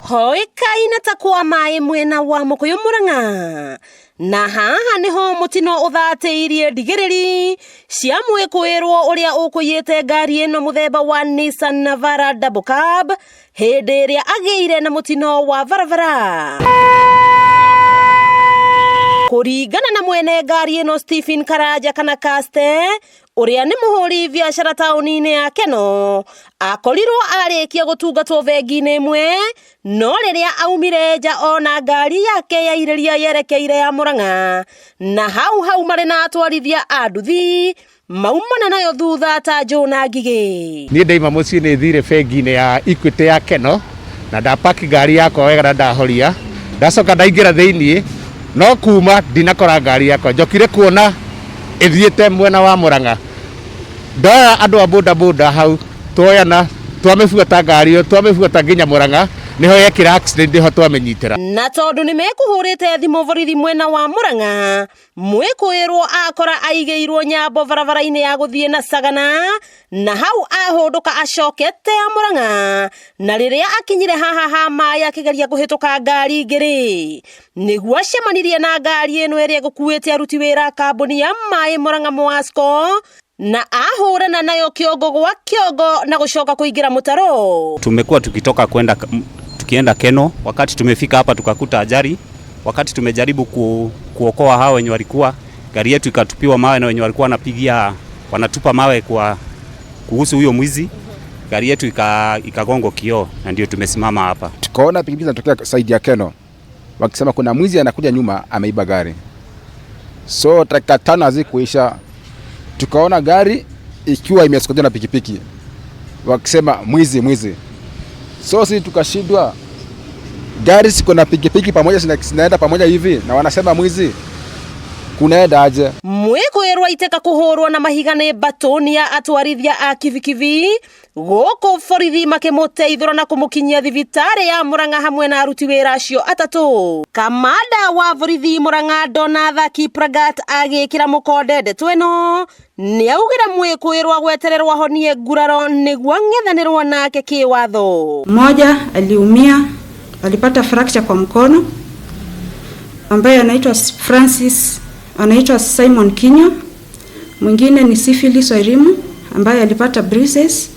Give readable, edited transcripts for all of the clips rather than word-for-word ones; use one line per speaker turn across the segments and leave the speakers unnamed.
Hoikaina takwa mai mwena wa mukuyu Murang'a. Na haha niho mutino uthateirie ndigiriri cia mwikuirwo uria ukuiyite ngari ino muthemba wa Nissan Navara double cab hindi iria agiire na mutino wa barabara. Kuringana na mwene ngari ino Stephen Karaja kana Kaste uria ni muhuri biashara tauni-ini ya Keno akorirwo arikia gutungatwo bengi-ini imwe no riria aumire nja ona ngari yake yairiria yerekeire ya Murang'a na hau mari na atwarithia anduthi maumana nayo thutha ta jona ngigi.
Ni ndeima muciĩ ni thire bengi-ini ya Equity ya Keno na ndapaki ngari yakwa wega na ndahoria ndacoka ndaingira thiini no kuma ndinakora ngari yakwa njokire kuona ithiite mwena wa Murang'a ndoya andu a boda hau twoyana twamebuata ngari yo twamebuata nginya Murang'a niho yekira accident ho twamenyitira
na tondu ni mekuhurite thimu borithi mwena wa Murang'a mwikuirwo akora aigeirwo nyambo barabara-ini ya guthie na Sagana na hau ahunduka acokete ya Murang'a na riria akinyire haha mai akigeria kuhituka ngari ngiri niguo acemanirie na ngari ino iria gukuite aruti wira kambuni ya mai Murang'a Mwasco na ahurana nayo kiongo gwa kiongo na gushoka kuingira mutaro.
Tumekuwa tukienda Keno, wakati tumefika hapa tukakuta ajali. Wakati tumejaribu kuokoa hao wenye walikuwa, gari yetu ikatupiwa mawe na wenye walikuwa wanatupa mawe kwa kuhusu huyo mwizi. Gari yetu ikagongo kioo na ndio tumesimama hapa.
Tukaona pikipiki zinatokea side ya Keno wakisema kuna mwizi anakuja nyuma ameiba gari. So dakika 5 hazikuisha tukaona gari ikiwa imesukuliwa na pikipiki wakisema mwizi. So sisi tukashindwa, gari siko na pikipiki pamoja zinaenda pamoja hivi na wanasema mwizi, kunaenda aje?
Mwikuirwo iteka kuhurwo na mahigane batoni ya atwarithia a kivikivi guku borithi makimuteithura na kumukinyia thibitari ya Murang'a hamwe na aruti wira acio atatu. Kamanda wa borithi Murang'a Donatha Kipragat agikira mukonde ndeto ino ni augira mwikuirwo gwetererwo honie nguraro niguo ng'ethanirwo nake kiwatho.
Mmoja aliumia, alipata fracture kwa mkono ambaye anaitwa Francis, anaitwa Simon Kinyo. Mwingine ni Syphilis Wairimu ambaye alipata bruises.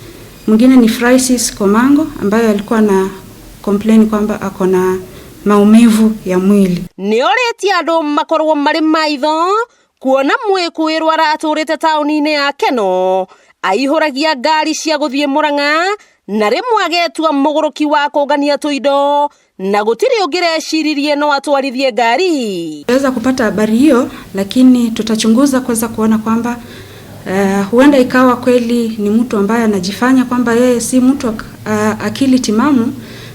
Mwingine ni Francis Komango ambaye alikuwa na complain kwamba ako na maumivu ya mwili.
Ni oreti andu makorwo mari maitho kuona mwikuirwo araturite tauni-ini ya Keno aihuragia ngari cia guthie Murang'a na rimwe agetua muguruki wa kugania tuindo na gutiri ungireshiririe no atwarithie ngari.
Tunaweza kupata habari hiyo, lakini tutachunguza kuweza kuona kwamba huenda ikawa kweli ni mtu ambaye anajifanya kwamba yeye si mtu akili timamu,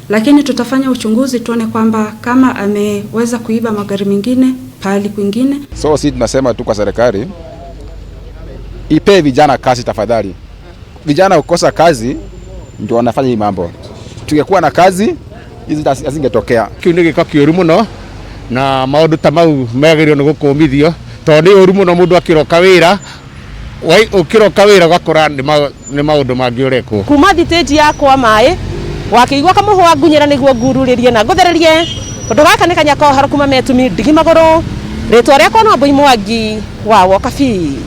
lakini tutafanya uchunguzi tuone kwamba kama ameweza kuiba magari mengine pahali kwingine.
So sisi tunasema tu kwa serikali ipe vijana kazi tafadhali. Vijana ukosa kazi ndio wanafanya hii mambo. Tungekuwa na kazi hizi asingetokea.
Kiu ni giko kiuru muno na maundu ta mau megerio ni gukumithio tondu uru muno mundu akiroka wira ukiroka wira gakora ni maundu mangiurekwo.
Kuma thiteji yakwa mai wakiigwa kamuhwa ngunyira niguo ngururirie na nguthererie tondu gaka ni kanyako harakuma metumi ndigi maguru ritwa riakwa no Mwangi wa Wokabi.